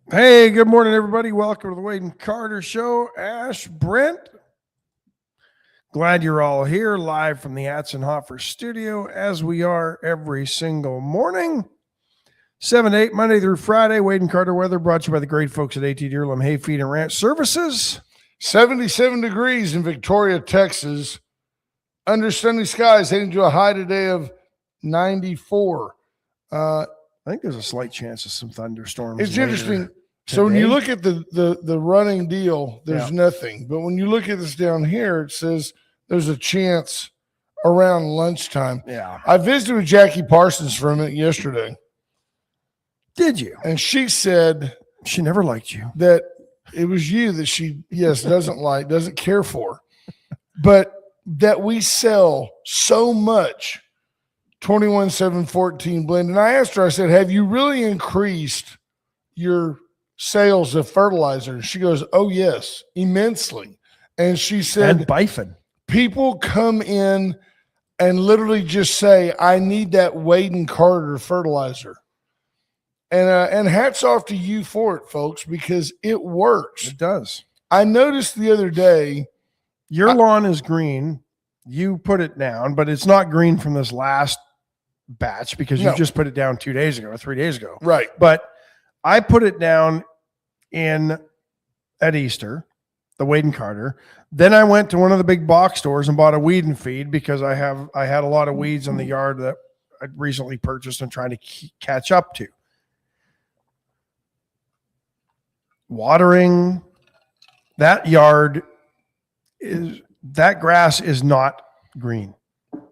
Hey, good morning, everybody. Welcome to the Wade and Carter Show. Ash, Brent, glad you're all here live from the Atzenhofer studio, as we are every single morning. 7 to 8, Monday through Friday. Wade and Carter weather brought to you by the great folks at AT Deerlam Hayfeed and Ranch Services. 77 degrees in Victoria, Texas. Under sunny skies, heading to a high today of 94. I think there's a slight chance of some thunderstorms. It's interesting. So when you look at the running deal, there's nothing. But when you look at this down here, it says there's a chance around lunchtime. Yeah. I visited with Jackie Parsons for a minute yesterday. Did you? And she said she never liked you. That it was you that she, doesn't care for. But that we sell so much 21-7-14 blend. And I asked her, I said, have you really increased your sales of fertilizer? And she goes, oh, yes, immensely. And she said, and Bifin. People come in and literally just say, I need that Wade and Carter fertilizer. And hats off to you for it, folks, because it works. It does. I noticed the other day. Your lawn is green. You put it down, but it's not green from this last batch because you just put it down 2 days ago or 3 days ago. Right. But I put it down at Easter, the Wade and Carter. Then I went to one of the big box stores and bought a weed and feed because I had a lot of weeds in the yard that I recently purchased and trying to catch up to. Watering that yard that grass is not green.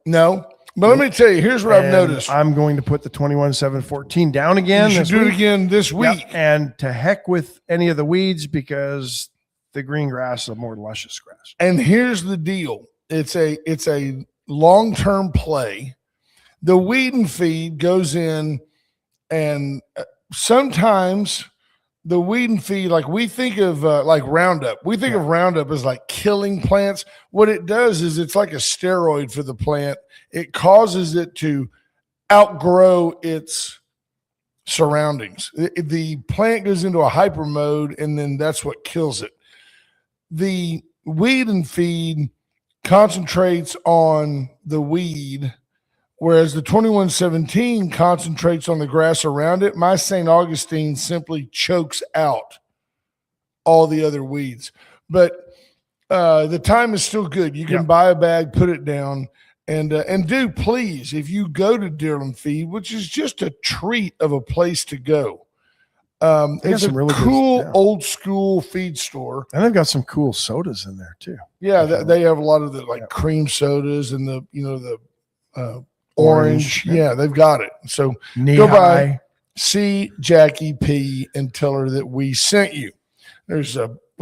No. But let me tell you, here's what I've noticed. I'm going to put the 21-7-14 down again. You should do it again this week. Yep. And to heck with any of the weeds because the green grass is a more luscious grass. And here's the deal. It's a long-term play. The weed and feed goes in, and sometimes the weed and feed, like we think of like Roundup. We think of Roundup as like killing plants. What it does is it's like a steroid for the plant. It causes it to outgrow its surroundings. The plant goes into a hyper mode, and then that's what kills it. The weed and feed concentrates on the weed, whereas the 21-17 concentrates on the grass around it. My St. Augustine simply chokes out all the other weeds. But the time is still good. You can buy a bag, put it down, and do please, if you go to Deerlam Feed, which is just a treat of a place to go. It's a really cool old school feed store. And they've got some cool sodas in there too. Yeah, they have a lot of the cream sodas and the orange. Yeah, they've got it. So go by, see Jackie P, and tell her that we sent you. There's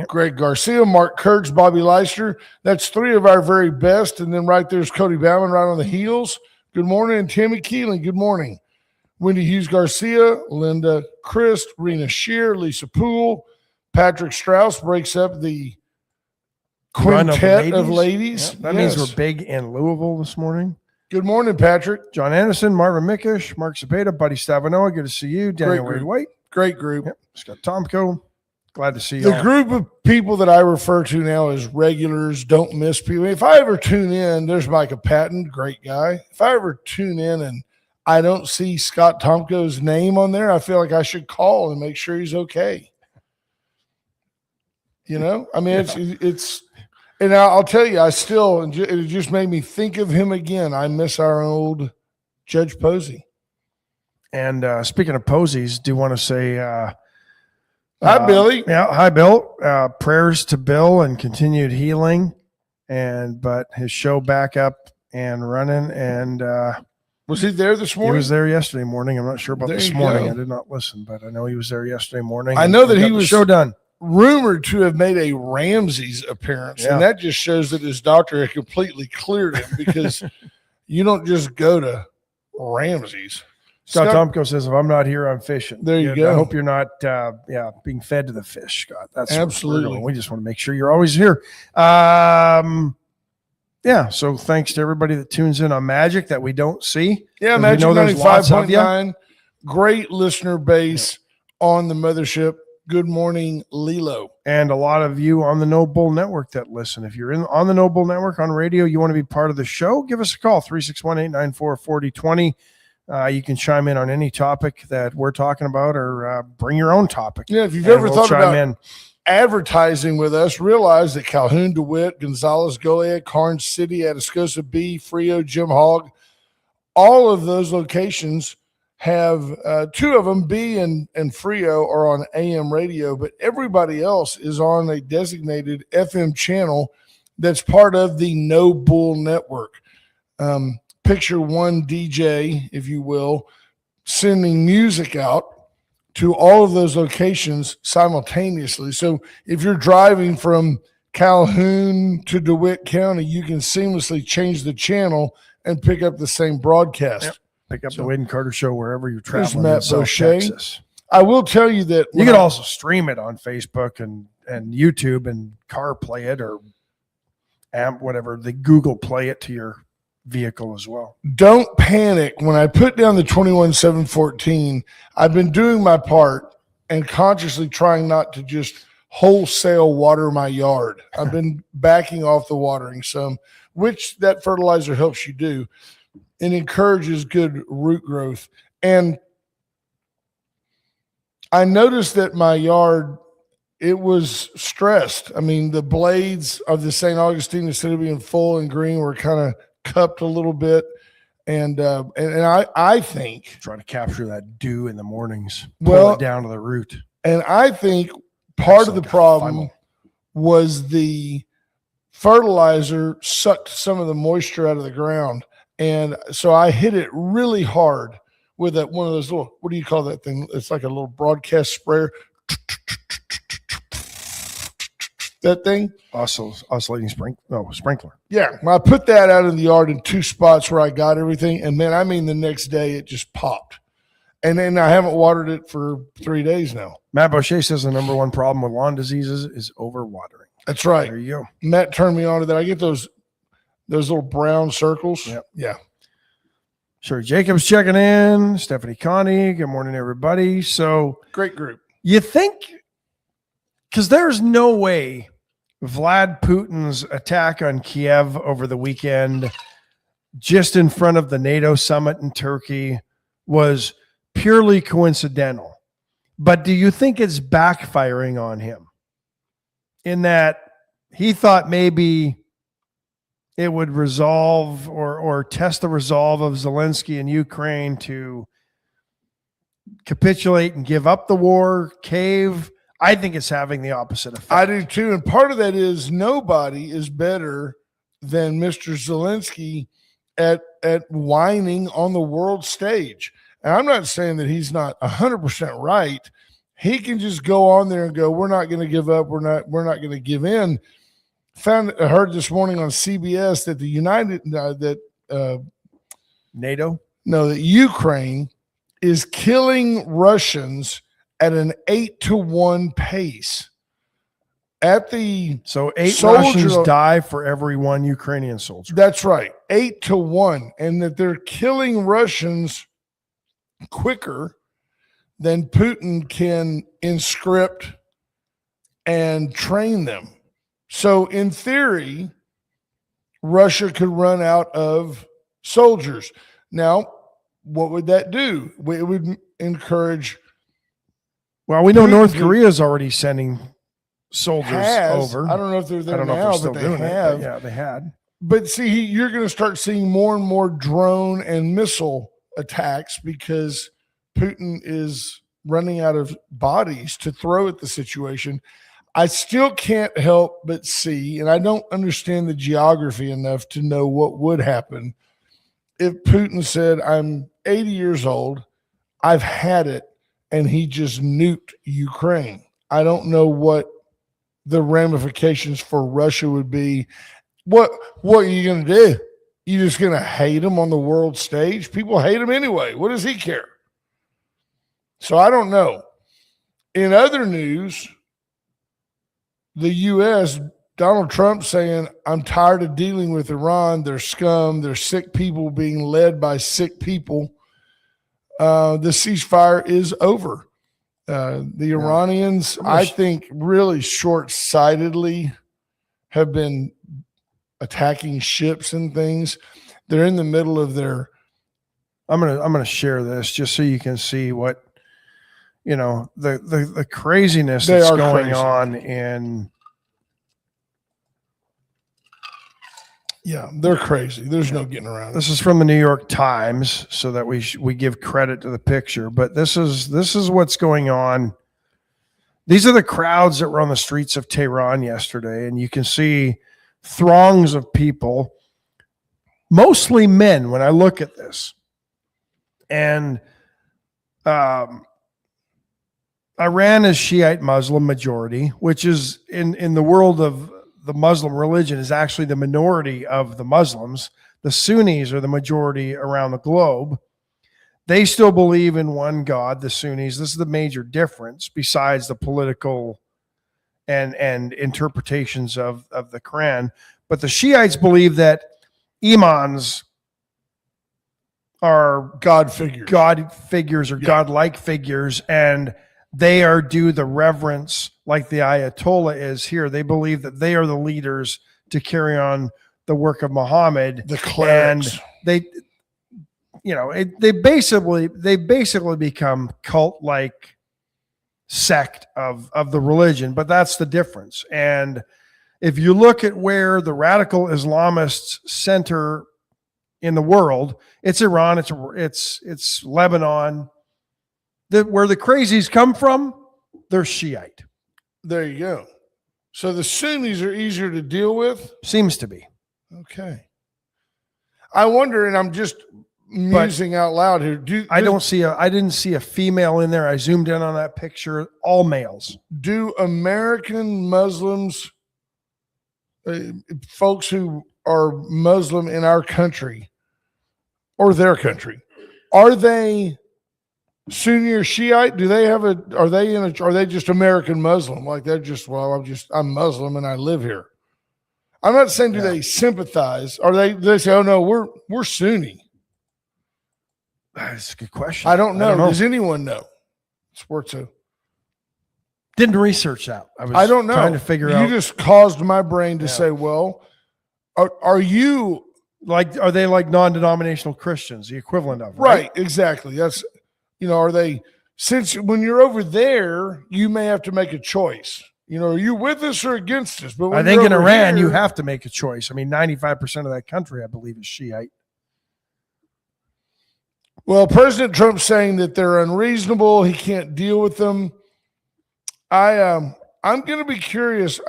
Greg Garcia, Mark Kurtz, Bobby Leister. That's three of our very best. And then right there's Cody Bauman right on the heels. Good morning. And Tammy Keeling, good morning. Wendy Hughes Garcia, Linda Christ, Rena Shear, Lisa Poole, Patrick Strauss breaks up the quintet of ladies. Yep, that means we're big in Louisville this morning. Good morning, Patrick. John Anderson, Marvin Mickish, Mark Cepeda, Buddy Stavanoa. Good to see you. Daniel Wade White. Great group. Yep. Scott Tomko. Glad to see you. The group of people that I refer to now as regulars, don't miss people. If I ever tune in, there's Micah Patton, great guy. If I ever tune in and I don't see Scott Tomko's name on there, I feel like I should call and make sure he's okay. You know, I mean, it's, and I'll tell you, it just made me think of him again. I miss our old Judge Posey. And speaking of Posies, do want to say, hi, Billy. Yeah, hi, Bill. Prayers to Bill and continued healing, but his show back up and running. And was he there this morning? He was there yesterday morning. I'm not sure about this morning. I did not listen, but I know he was there yesterday morning. I know that he was show done. Rumored to have made a Ramsey's appearance, and that just shows that his doctor had completely cleared him because you don't just go to Ramsey's. Scott Tomko says, if I'm not here, I'm fishing. There you go. I hope you're not being fed to the fish, Scott. That's absolutely. We just want to make sure you're always here. So thanks to everybody that tunes in on Magic that we don't see. Yeah, Magic 95.9. Great listener base on the mothership. Good morning, Lilo. And a lot of you on the No Bull Network that listen. If you're on the No Bull Network on radio, you want to be part of the show, give us a call, 361-894-4020. You can chime in on any topic that we're talking about, or bring your own topic. Yeah, if you've ever thought about in. advertising with us, realize that Calhoun, DeWitt, Gonzales, Goliad, Karnes City, Atascosa B, Frio, Jim Hogg, all of those locations have two of them, B and Frio, are on AM radio, but everybody else is on a designated FM channel that's part of the No Bull Network. Picture one DJ, if you will, sending music out to all of those locations simultaneously. So if you're driving from Calhoun to DeWitt County, you can seamlessly change the channel and pick up the same broadcast. Yep. Pick up the Wade and Carter Show wherever you're traveling in Matt South Boucher. Texas. I will tell you that you can also stream it on Facebook and YouTube and CarPlay it, or whatever, the Google Play it to your vehicle as well. Don't panic when I put down the 21-714. I've been doing my part and consciously trying not to just wholesale water my yard. I've been backing off the watering some, which that fertilizer helps you do. It encourages good root growth. And I noticed that my yard, it was stressed. I mean, the blades of the St. Augustine, instead of being full and green, were kind of cupped a little bit. And I think trying to capture that dew in the mornings, pull it down to the root. And I think part of the problem was the fertilizer sucked some of the moisture out of the ground. And so I hit it really hard with one of those little, what do you call that thing? It's like a little broadcast sprayer. That thing? Oscillating sprinkler. Yeah. I put that out in the yard in two spots where I got everything. And man, I mean, the next day it just popped. And then I haven't watered it for 3 days now. Matt Boucher says the number one problem with lawn diseases is overwatering. That's right. There you go. Matt turned me on to that. I get those little brown circles. Yep. Yeah. Sure. Jacob's checking in. Stephanie Connie. Good morning, everybody. So great group. You think, because there's no way Vlad Putin's attack on Kiev over the weekend, just in front of the NATO summit in Turkey, was purely coincidental. But do you think it's backfiring on him in that he thought maybe it would resolve or test the resolve of Zelensky and Ukraine to capitulate and give up the war, cave? I think it's having the opposite effect. I do too. And part of that is nobody is better than Mr. Zelensky at whining on the world stage. And I'm not saying that he's not 100% right. He can just go on there and go, we're not going to give up. We're not going to give in. I heard this morning on CBS that that Ukraine is killing Russians at an 8-to-1 pace. So 8 Russians die for every 1 Ukrainian soldier. That's right, 8-to-1, and that they're killing Russians quicker than Putin can inscript and train them. So in theory, Russia could run out of soldiers. Now, what would that do? It would encourage. Well, we know North Korea is already sending soldiers over. I don't know if they're there now, but they have. Yeah, they had. But see, you're going to start seeing more and more drone and missile attacks because Putin is running out of bodies to throw at the situation. I still can't help but see, and I don't understand the geography enough to know what would happen if Putin said, I'm 80 years old, I've had it, and he just nuked Ukraine. I don't know what the ramifications for Russia would be. What are you going to do? You just going to hate him on the world stage? People hate him anyway. What does he care? So I don't know. In other news, the U.S., Donald Trump saying, I'm tired of dealing with Iran. They're scum. They're sick people being led by sick people. The ceasefire is over. The Iranians, I think, really short-sightedly have been attacking ships and things. They're in the middle of their. I'm gonna share this just so you can see what the craziness that's going on in. Yeah, they're crazy. There's no getting around it. This is from the New York Times, so that we give credit to the picture. But this is what's going on. These are the crowds that were on the streets of Tehran yesterday, and you can see throngs of people, mostly men. When I look at this, and Iran is Shiite Muslim majority, which is in the world of the Muslim religion is actually the minority of the Muslims. The Sunnis are the majority around the globe. They still believe in one God, the Sunnis. This is the major difference besides the political and interpretations of the Quran. But the Shiites believe that imams are God figures or godlike figures, and they are due the reverence like the Ayatollah is here. They believe that they are the leaders to carry on the work of Muhammad. The clerics. And they basically become cult-like sect of the religion, but that's the difference. And if you look at where the radical Islamists center in the world, it's Iran, it's Lebanon. Where the crazies come from, they're Shiite. There you go. So the Sunnis are easier to deal with? Seems to be. Okay. I wonder, and I'm just musing out loud here. I didn't see a female in there. I zoomed in on that picture. All males. Do American Muslims, folks who are Muslim in our country or their country, are they Sunni or Shiite? Do they have are they just American Muslim? Like they're just, I'm Muslim and I live here. I'm not saying do they sympathize? Do they say, oh no, we're Sunni? That's a good question. I don't know. Does anyone know? It's worth to. Didn't research that. I don't know. Trying to figure out. You just caused my brain to say, well, are you are they like non-denominational Christians, the equivalent of, right? Exactly. That's, are they, since when you're over there, you may have to make a choice. Are you with us or against us? But I think in Iran, you have to make a choice. I mean, 95% of that country, I believe, is Shiite. Well, President Trump's saying that they're unreasonable. He can't deal with them. I'm going to be curious.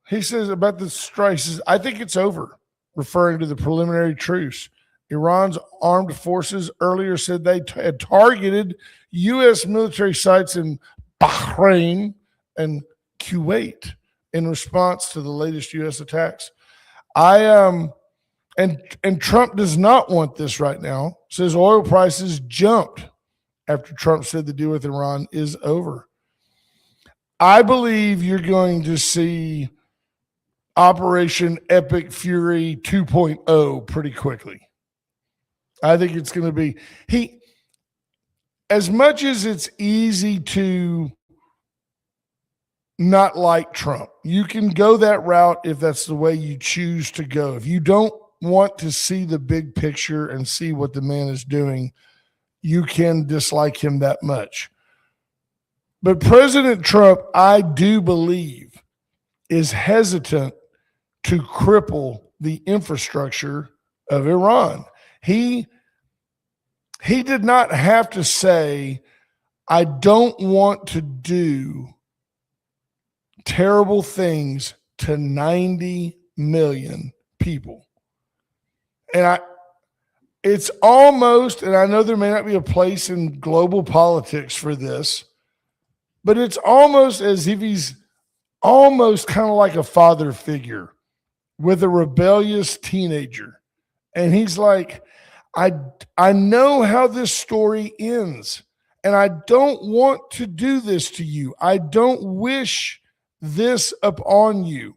He says about the strikes, I think it's over, referring to the preliminary truce. Iran's armed forces earlier said they had targeted U.S. military sites in Bahrain and Kuwait in response to the latest U.S. attacks. And Trump does not want this right now. Says oil prices jumped after Trump said the deal with Iran is over. I believe you're going to see Operation Epic Fury 2.0 pretty quickly. I think it's going to be as much as it's easy to not like Trump, you can go that route if that's the way you choose to go. If you don't want to see the big picture and see what the man is doing, you can dislike him that much. But President Trump, I do believe, is hesitant to cripple the infrastructure of Iran. He did not have to say, I don't want to do terrible things to 90 million people. And it's almost, and I know there may not be a place in global politics for this, but it's almost as if he's almost kind of like a father figure with a rebellious teenager. And he's like, I know how this story ends, and I don't want to do this to you. I don't wish this upon you,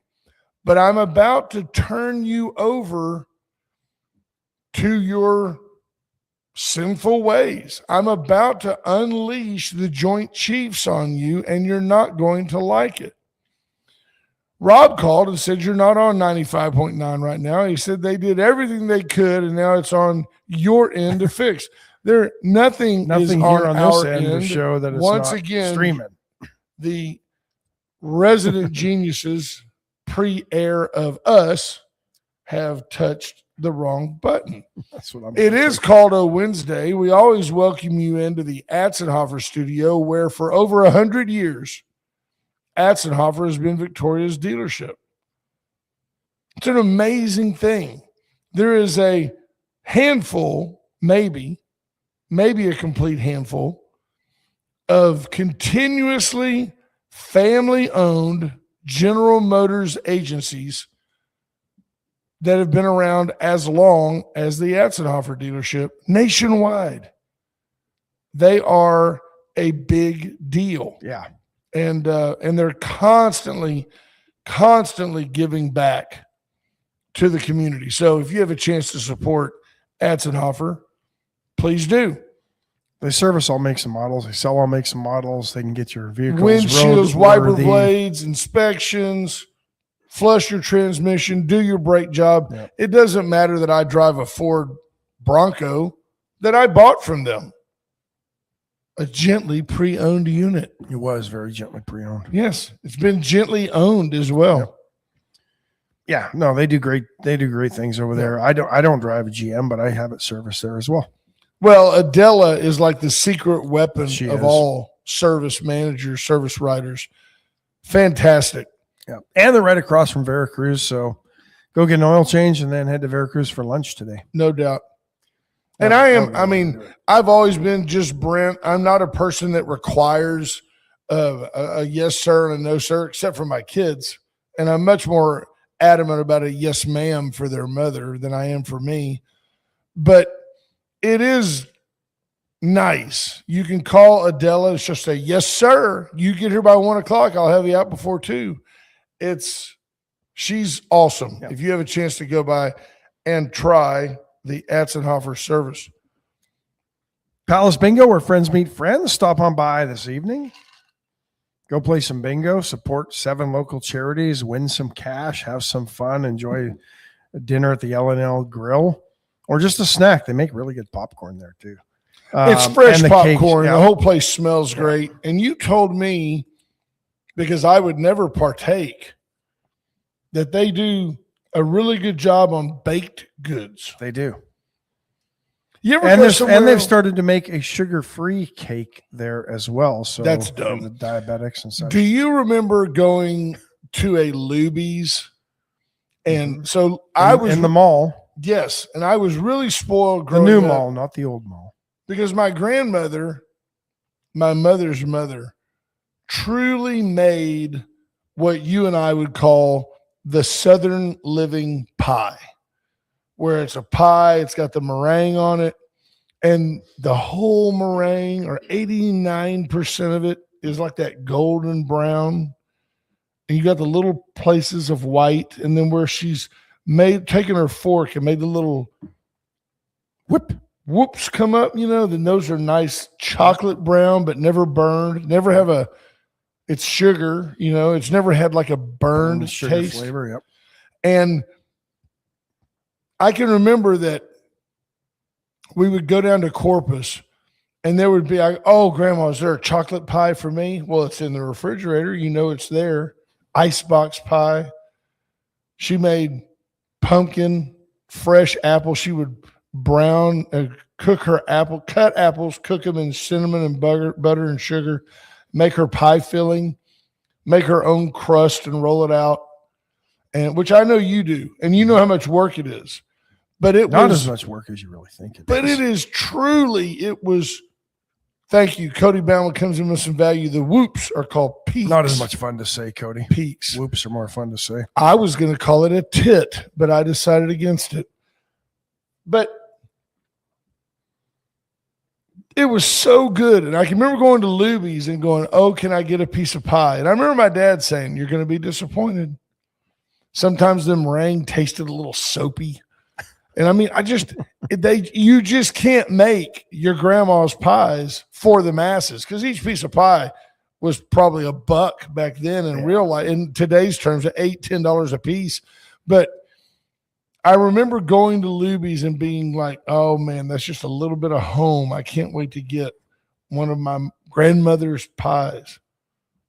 but I'm about to turn you over to your sinful ways. I'm about to unleash the Joint Chiefs on you, and you're not going to like it. Rob called and said, you're not on 95.9 right now. He said they did everything they could, and now it's on your end to fix. Nothing is here on this our end to end. show that it's Once not again, streaming. The resident geniuses pre-air of us have touched the wrong button. That's what I'm It is called a Wednesday. We always welcome you into the Atzenhofer studio, where for over 100 years, Atzenhofer has been Victoria's dealership. It's an amazing thing. There is a handful, maybe a complete handful of continuously family-owned General Motors agencies that have been around as long as the Atzenhofer dealership nationwide. They are a big deal. Yeah. And they're constantly giving back to the community. So if you have a chance to support Atzenhofer, please do. They service all makes and models. They sell all makes and models. They can get your vehicles Windshields, wiper roadworthy. blades, inspections, flush your transmission, do your brake job. Yep. It doesn't matter that I drive a Ford Bronco that I bought from them. A gently pre-owned unit. It was very gently pre-owned. Yes, it's been gently owned as well. Yep. Yeah, no, they do great things over there. I don't drive a GM, but I have it serviced there as well. Well, Adela is like the secret weapon She of is. all service managers, service writers. Fantastic. Yeah, and they're right across from Veracruz, so go get an oil change and then head to Veracruz for lunch today. No doubt. And I've always been just Brent. I'm not a person that requires a yes, sir, and a no, sir, except for my kids. And I'm much more adamant about a yes, ma'am for their mother than I am for me. But it is nice. You can call Adela. It's just a yes, sir. You get here by 1:00. I'll have you out before 2. She's awesome. Yeah. If you have a chance to go by and try the Atzenhofer service. Palace Bingo, where friends meet friends. Stop on by this evening. Go play some bingo, support 7 local charities, win some cash, have some fun, enjoy a dinner at the L&L Grill, or just a snack. They make really good popcorn there too. It's fresh and the popcorn. cakes, The whole place smells great. And you told me, because I would never partake, that they do a really good job on baked goods. They do. You ever And, go there's- somewhere and they've else? started to make a sugar-free cake there as well. So That's for dumb. the diabetics and such. Do you remember going to a Luby's? And so I was in the mall, yes, and I was really spoiled the growing new up mall, not the old mall. because my grandmother, my mother's mother, truly made what you and I would call the Southern living pie, where it's a pie, it's got the meringue on it, and the whole meringue, or 89% of it, is like that golden brown. And you got the little places of white, and then where she's taken her fork and made the little whoops come up, then those are nice chocolate brown, but never burned, it's sugar, it's never had like a burned sugar taste. flavor. Yep. And I can remember that we would go down to Corpus and there would be like, oh, Grandma, is there a chocolate pie for me? Well, it's in the refrigerator. It's there. Icebox pie. She made pumpkin, fresh apple. She would cook her apple, cut apples, cook them in cinnamon and butter and sugar, make her pie filling, make her own crust and roll it out. And which I know you do, and you know how much work it is, but it Not was as much work as you really think it but is. it is truly, it was. Thank you. Cody Bauman comes in with some value. The whoops are called peaks. Not as much fun to say, Cody. Peaks. Whoops are more fun to say. I was going to call it a tit, but I decided against it. But it was so good. And I can remember going to Luby's and going, oh, can I get a piece of pie? And I remember my dad saying, you're going to be disappointed. Sometimes the meringue tasted a little soapy. And I mean, you just can't make your grandma's pies for the masses, because each piece of pie was probably $1 back then in real life. In today's terms, at $8-10 a piece. But I remember going to Luby's and being like, oh man, that's just a little bit of home. I can't wait to get one of my grandmother's pies,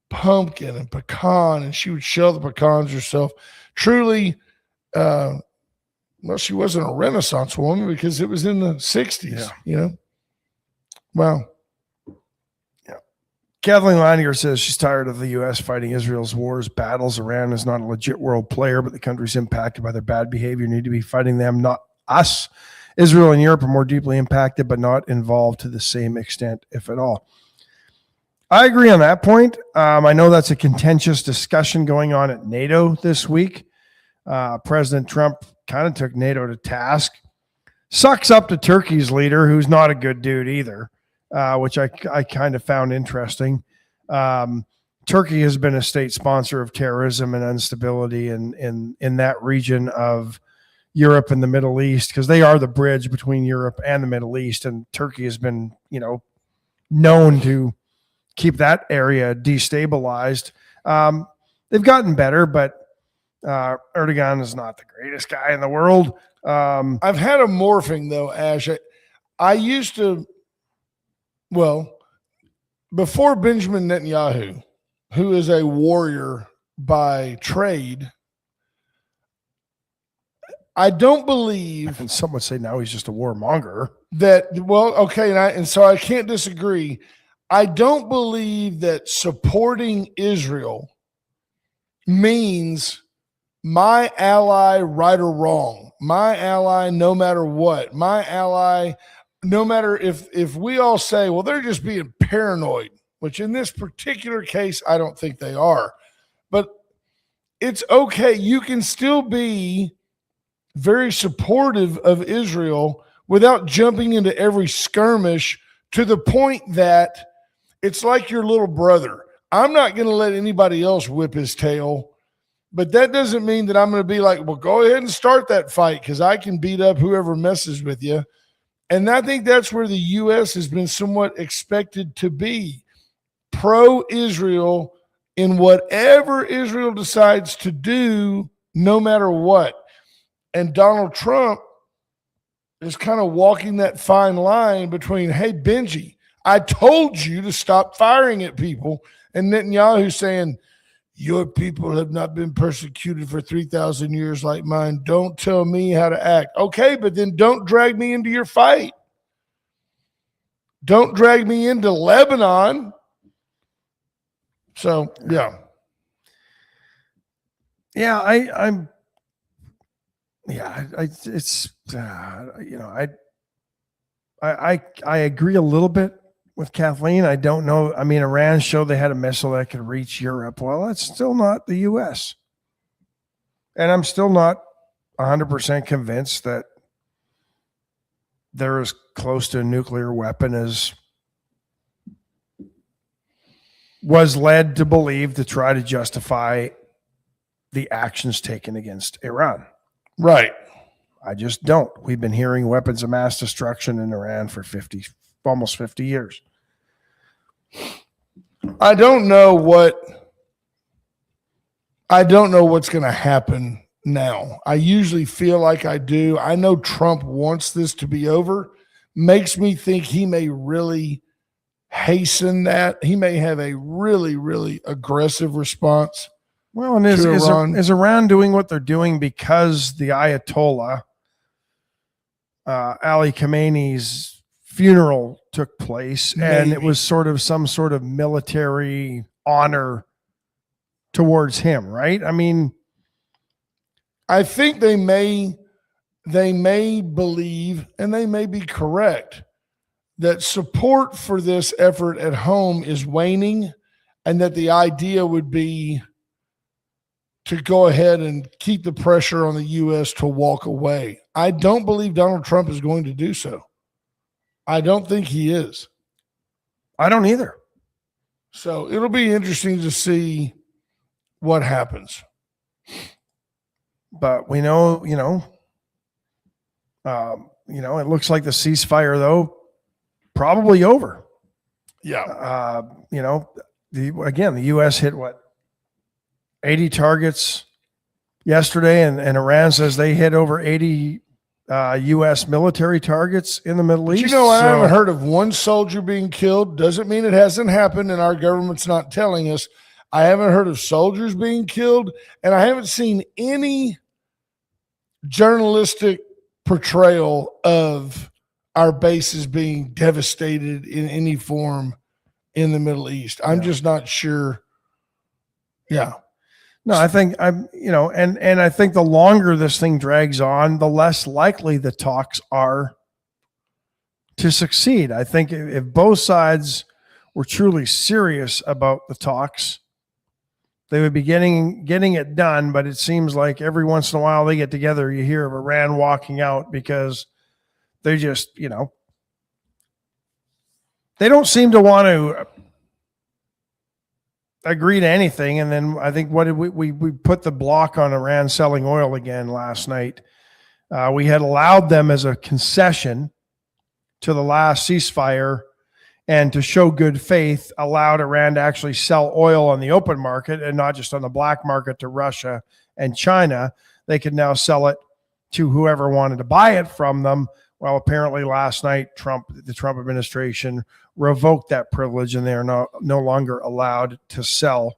pumpkin and pecan, and she would shell the pecans herself. Truly, well, she wasn't a Renaissance woman because it was in the 60s, Wow. Yeah. Kathleen Leininger says she's tired of the U.S. fighting Israel's wars, battles. Iran is not a legit world player, but the countries impacted by their bad behavior need to be fighting them, not us. Israel and Europe are more deeply impacted, but not involved to the same extent, if at all. I agree on that point. I know that's a contentious discussion going on at NATO this week. President Trump kind of took NATO to task, sucks up to Turkey's leader, who's not a good dude either, which I kind of found interesting. Turkey has been a state sponsor of terrorism and instability in that region of Europe and the Middle East, because they are the bridge between Europe and the Middle East, and Turkey has been, known to keep that area destabilized. They've gotten better, but Erdogan is not the greatest guy in the world. I've had a morphing though, Ash. I used to, before Benjamin Netanyahu, who is a warrior by trade, I don't believe, and some would say now he's just a warmonger, that, and so I can't disagree. I don't believe that supporting Israel means my ally, right or wrong, my ally, no matter what, my ally, no matter if we all say, well, they're just being paranoid, which in this particular case, I don't think they are, but it's okay. You can still be very supportive of Israel without jumping into every skirmish to the point that it's like your little brother. I'm not going to let anybody else whip his tail. But that doesn't mean that I'm going to be like, well, go ahead and start that fight because I can beat up whoever messes with you. And I think that's where the U.S. has been somewhat expected to be pro-Israel in whatever Israel decides to do, no matter what. And Donald Trump is kind of walking that fine line between, hey, Benji, I told you to stop firing at people. And Netanyahu saying, your people have not been persecuted for 3,000 years like mine. Don't tell me how to act. Okay, but then don't drag me into your fight. Don't drag me into Lebanon. So, yeah. Yeah, I agree a little bit with Kathleen. I don't know. I mean, Iran showed they had a missile that could reach Europe. Well, that's still not the U.S. And I'm still not 100% convinced that they're as close to a nuclear weapon as was led to believe to try to justify the actions taken against Iran. Right. I just don't. We've been hearing weapons of mass destruction in Iran for almost 50 years. I don't know what's going to happen now. I usually feel like I do. I know Trump wants this to be over. Makes me think he may really hasten that. He may have a really, really aggressive response. Well, and is Iran doing what they're doing because the Ayatollah, Ali Khamenei's funeral took place, and it was sort of some sort of military honor towards him, right? I mean, I think they may believe, and they may be correct, that support for this effort at home is waning, and that the idea would be to go ahead and keep the pressure on the U.S. to walk away. I don't believe Donald Trump is going to do so. I don't think he is. I don't either. So it'll be interesting to see what happens. But we know, It looks like the ceasefire, though, probably over. Yeah. The U.S. hit 80 targets yesterday, and Iran says they hit over 80 U.S. military targets in the Middle East. I haven't heard of one soldier being killed. Doesn't mean it hasn't happened, and our government's not telling us. I haven't heard of soldiers being killed, and I haven't seen any journalistic portrayal of our bases being devastated in any form in the Middle East. I'm just not sure. Yeah. No, I think and I think the longer this thing drags on, the less likely the talks are to succeed. I think if both sides were truly serious about the talks, they would be getting it done. But it seems like every once in a while they get together, you hear of Iran walking out because they just, they don't seem to want to agree to anything. And then I think we put the block on Iran selling oil again last night. We had allowed them as a concession to the last ceasefire, and to show good faith, allowed Iran to actually sell oil on the open market and not just on the black market to Russia and China. They could now sell it to whoever wanted to buy it from them. Well, apparently last night, the Trump administration revoked that privilege, and they are no longer allowed to sell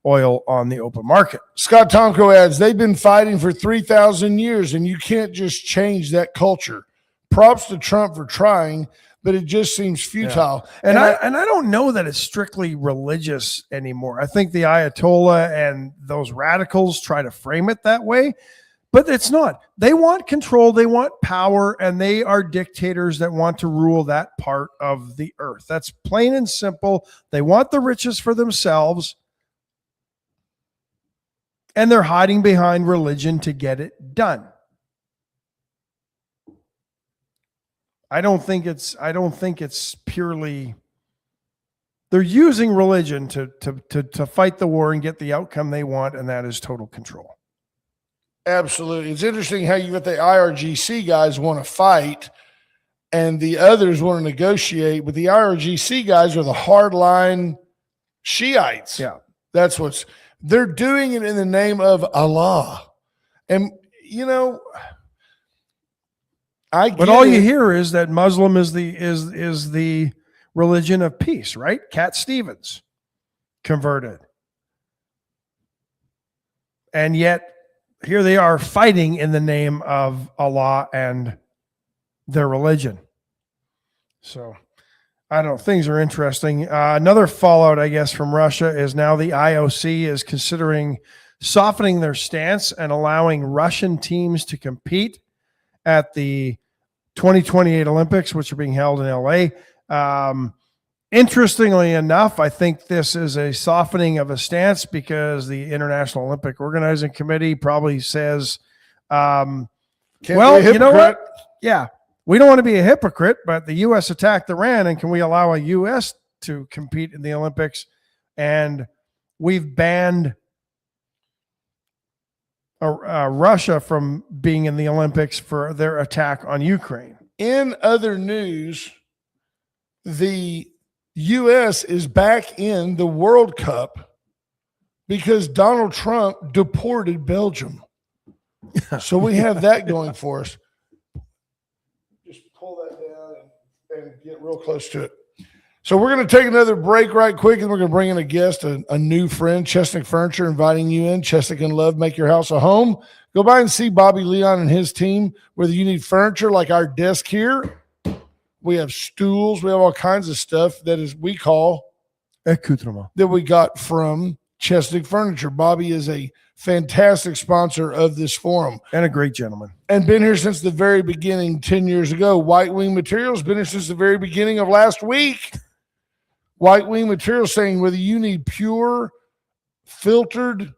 oil on the open market. Scott Tomko adds, they've been fighting for 3,000 years, and you can't just change that culture. Props to Trump for trying, but it just seems futile. Yeah. And I don't know that it's strictly religious anymore. I think the Ayatollah and those radicals try to frame it that way. But it's not. They want control, they want power, and they are dictators that want to rule that part of the earth. That's plain and simple. They want the riches for themselves, and they're hiding behind religion to get it done. I don't think it's purely. They're using religion to fight the war and get the outcome they want, and that is total control. Absolutely. It's interesting how you got the IRGC guys want to fight and the others want to negotiate, but the IRGC guys are the hardline Shiites. Yeah. They're doing it in the name of Allah. And, but all you hear is that Muslim is the religion of peace, right? Cat Stevens converted. And yet, here they are fighting in the name of Allah and their religion. So, I don't know. Things are interesting. Another fallout, I guess, from Russia is now the IOC is considering softening their stance and allowing Russian teams to compete at the 2028 Olympics, which are being held in LA. Interestingly enough, I think this is a softening of a stance because the International Olympic Organizing Committee probably says, well, you know what? Yeah, we don't want to be a hypocrite, but the U.S. attacked Iran, and can we allow a U.S. to compete in the Olympics? And we've banned Russia from being in the Olympics for their attack on Ukraine. In other news, the U.S. is back in the World Cup because Donald Trump deported Belgium. So we have that going for us. Just pull that down and get real close to it. So we're going to take another break right quick, and we're going to bring in a guest, a new friend, Chesnick Furniture, inviting you in. Chesnick and Love, make your house a home. Go by and see Bobby Leon and his team, whether you need furniture like our desk here. We have stools. We have all kinds of stuff we call accoutrement that we got from Chesnick Furniture. Bobby is a fantastic sponsor of this forum. And a great gentleman. And been here since the very beginning 10 years ago. White Wing Materials been here since the very beginning of last week. White Wing Materials saying whether you need pure, filtered,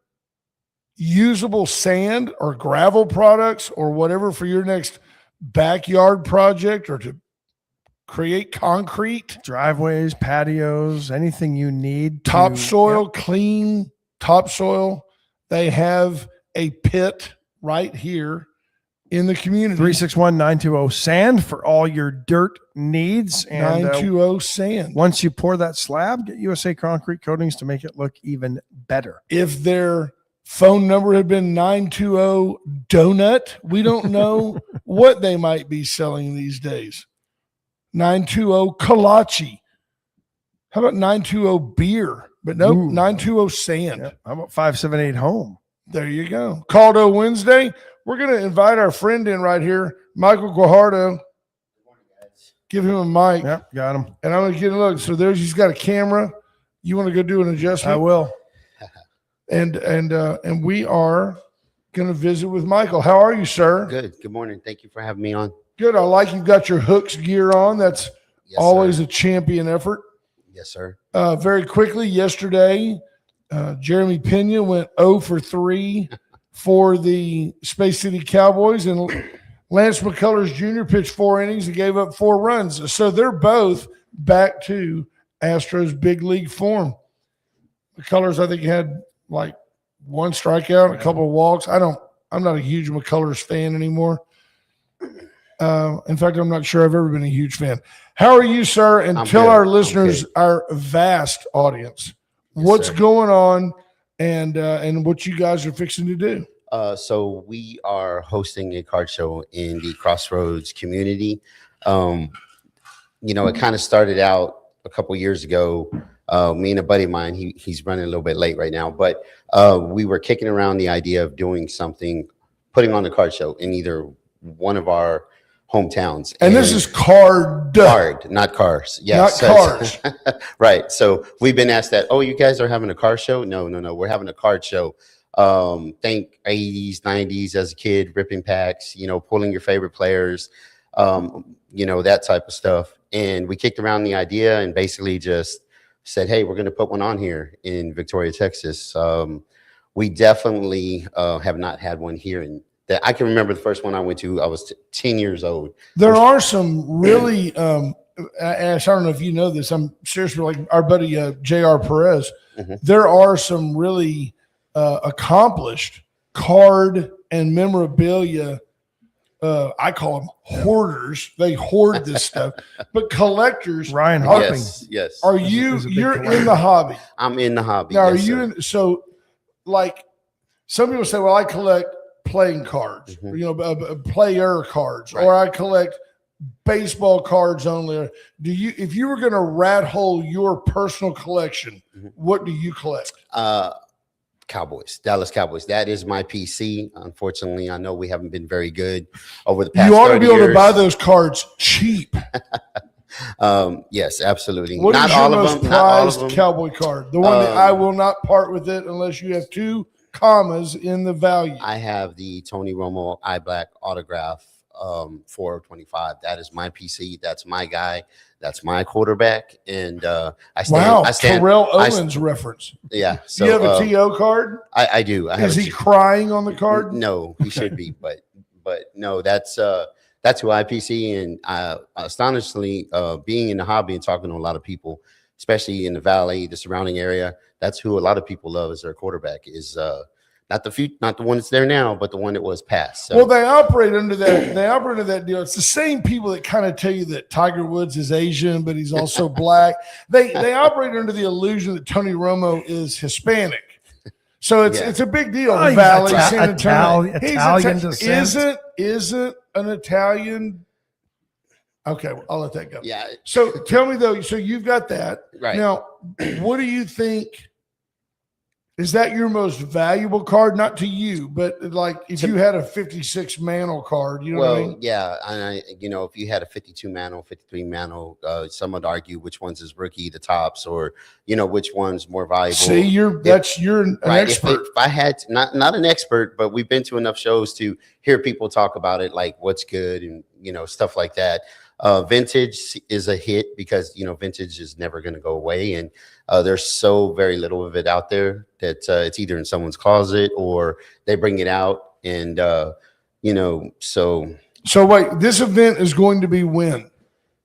usable sand or gravel products or whatever for your next backyard project or to create concrete, driveways, patios, anything you need. Topsoil, clean topsoil. They have a pit right here in the community. 361-920-SAND for all your dirt needs. And 920 Sand. once you pour that slab, get USA Concrete Coatings to make it look even better. If their phone number had been 920 Donut, we don't know what they might be selling these days. 920 Kolache. How about 920 Beer? But nope, 920 Sand. Yep. How about 578 Home? There you go. Caldo Wednesday. We're going to invite our friend in right here, Michael Guajardo. Give him a mic. Yep, got him. And I'm going to get a look. So he's got a camera. You want to go do an adjustment? I will. And we are going to visit with Michael. How are you, sir? Good. Good morning. Thank you for having me on. Good. I like you've got your hooks gear on. That's always a champion effort. Yes, sir. Very quickly, yesterday, Jeremy Pena went 0 for 3 for the Space City Cowboys, and Lance McCullers Jr. pitched 4 innings and gave up 4 runs. So they're both back to Astros big league form. McCullers, I think, had like 1 strikeout, a couple of walks. I'm not a huge McCullers fan anymore. In fact, I'm not sure I've ever been a huge fan. How are you, sir? And tell our listeners, our vast audience, what's going on and what you guys are fixing to do. So we are hosting a card show in the Crossroads community. It kind of started out a couple years ago. Me and a buddy of mine, he's running a little bit late right now, but we were kicking around the idea of doing something, putting on a card show in either one of our hometowns. And this is card, not cars. Yes, not cars. Right. So we've been asked that, oh, you guys are having a car show? No. We're having a card show. Think 80s, 90s as a kid, ripping packs, pulling your favorite players, that type of stuff. And we kicked around the idea and basically just said, hey, we're going to put one on here in Victoria, Texas. We definitely have not had one here in that. I can remember the first one I went to. I was 10 years old. There are some really, Ash, I don't know if you know this. I'm seriously like our buddy J.R. Perez. Mm-hmm. There are some really accomplished card and memorabilia. I call them hoarders. They hoard this stuff, but collectors. Ryan Harping. Yes. Are you're in the hobby? I'm in the hobby. Now, are you in? So, like, some people say, well, I collect playing cards, player cards, right, or I collect baseball cards only. Do you, if you were going to rat hole your personal collection, what do you collect? Cowboys, Dallas Cowboys. That is my PC. Unfortunately, I know we haven't been very good over the past. You ought to be able years to buy those cards cheap. Yes, absolutely. What not is your all most of them, not all of prized them. Cowboy card? The one that I will not part with it unless you have 2 commas in the value. I have the Tony Romo eye black autograph 425. That is my PC. That's my guy. That's my quarterback. And I stand. Terrell Owens reference. Yeah. So you have a TO card? I do. Is he crying on the card? No, he should be, but no, that's who I PC. And astonishingly, being in the hobby and talking to a lot of people, especially in the Valley, the surrounding area, that's who a lot of people love as their quarterback is not the one that's there now, but the one that was past. So. Well, they operate under that. They operate under that deal. It's the same people that kind of tell you that Tiger Woods is Asian, but he's also black. They operate under the illusion that Tony Romo is Hispanic. So it's a big deal. The Valley, San Antonio. Italian descent. Isn't an Italian. Okay, well, I'll let that go. Yeah. So tell me though. So you've got that right now. What do you think? Is that your most valuable card? Not to you, but like if you had a 56 Mantle card, you know what I mean? Yeah. And if you had a 52 Mantle, 53 Mantle, some would argue which one's is rookie, the tops, or, which one's more valuable. See, you're an expert. If I had not an expert, but we've been to enough shows to hear people talk about it, like what's good and, stuff like that. Vintage is a hit because, vintage is never going to go away. And there's so very little of it out there that it's either in someone's closet or they bring it out. And, so. So wait, this event is going to be when?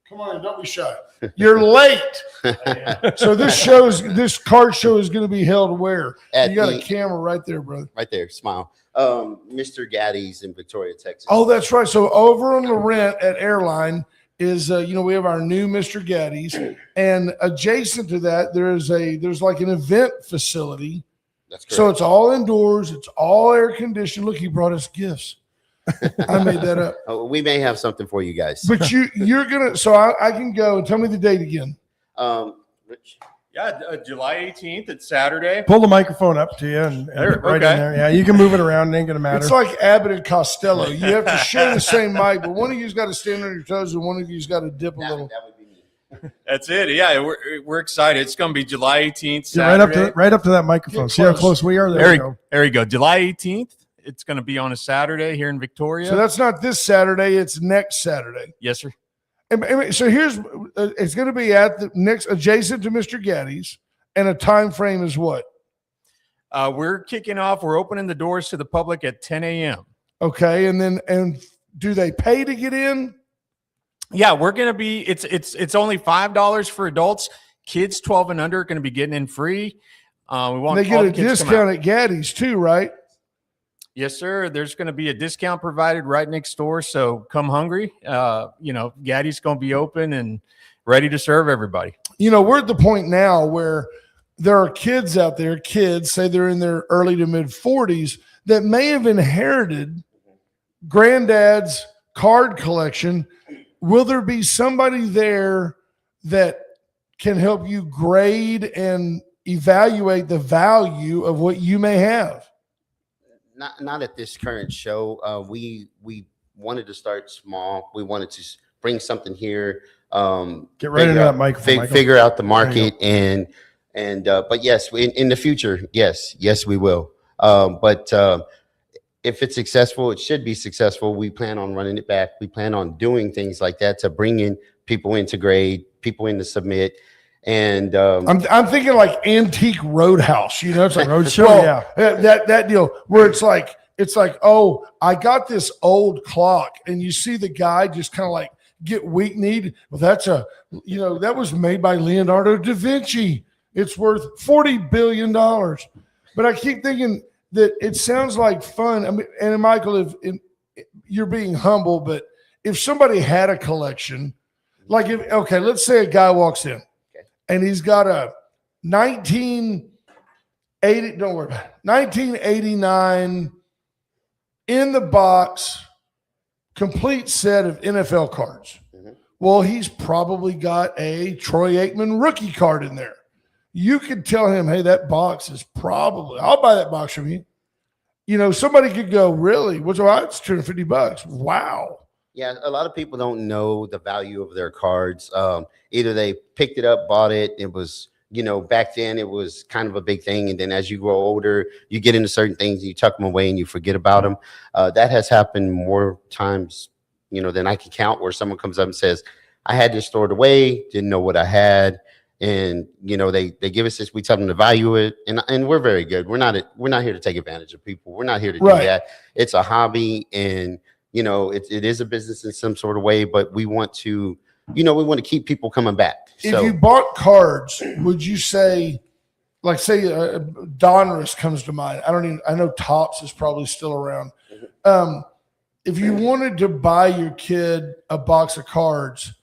Come on, don't be shy. You're late. So this card show is going to be held where? You got a camera right there, brother. Right there. Smile. Mr. Gaddy's in Victoria, Texas. Oh, that's right. So over on the rent at Airline is, we have our new Mr. Gaddy's, and adjacent to that, there's like an event facility. That's correct. So it's all indoors. It's all air conditioned. Look, he brought us gifts. I made that up. We may have something for you guys. But you're gonna. So I can go. Tell me the date again. Rich. Yeah, July 18th. It's Saturday. Pull the microphone up to you and There, get right okay. in there. Yeah, you can move it around. It ain't gonna matter. It's like Abbott and Costello. You have to share the same mic, but one of you's got to stand on your toes and one of you's got to dip a little. That would be me. That's it. Yeah, we're excited. It's going to be July 18th. Yeah, Saturday. right up to that microphone. Get See how close. close we are. There you go. July 18th. It's going to be on a Saturday here in Victoria. So that's not this Saturday. It's next Saturday. Yes, sir. And so it's going to be at the next adjacent to Mr. Gaddy's, and a time frame is what? We're kicking off. We're opening the doors to the public at 10 a.m. Okay, and do they pay to get in? Yeah, we're going to be. It's only $5 for adults. Kids 12 and under are going to be getting in free. We want They get all a the kids to come discount out. at Gaddy's too, right? Yes, sir. There's going to be a discount provided right next door. So come hungry. Gaddy's going to be open and ready to serve everybody. We're at the point now where there are kids out there, say they're in their early to mid 40s, that may have inherited granddad's card collection. Will there be somebody there that can help you grade and evaluate the value of what you may have? Not at this current show. We wanted to start small. We wanted to bring something here. Get right into that microphone. Figure out the market but yes, in the future, yes, we will. But if it's successful, it should be successful. We plan on running it back. We plan on doing things like that to bring in people in to grade, people in to submit. And I'm thinking like Antique Roadhouse, it's like Roadshow, that deal where it's like, oh, I got this old clock, and you see the guy just kind of like get weak-kneed. Well, that was made by Leonardo da Vinci. It's worth $40 billion. But I keep thinking that it sounds like fun. I mean, and Michael, if you're being humble, but if somebody had a collection, let's say a guy walks in and he's got a 1989 in the box complete set of NFL cards. Mm-hmm. Well, he's probably got a Troy Aikman rookie card in there. You could tell him, hey, that box is I'll buy that box from you. Somebody could go, really? It's $250. Wow. yeah, a lot of people don't know the value of their cards. Either they picked it up, bought it. It was, back then it was kind of a big thing. And then as you grow older, you get into certain things, you tuck them away and you forget about them. That has happened more times, than I can count, where someone comes up and says, I had this stored away, didn't know what I had. And, they give us this, we tell them to value it. And we're very good. We're not here to take advantage of people. We're not here to do that. It's a hobby, and, it is a business in some sort of way, but we want to, we want to keep people coming back. If you bought cards, would you say, Donruss comes to mind. I know Topps is probably still around. If you wanted to buy your kid a box of cards,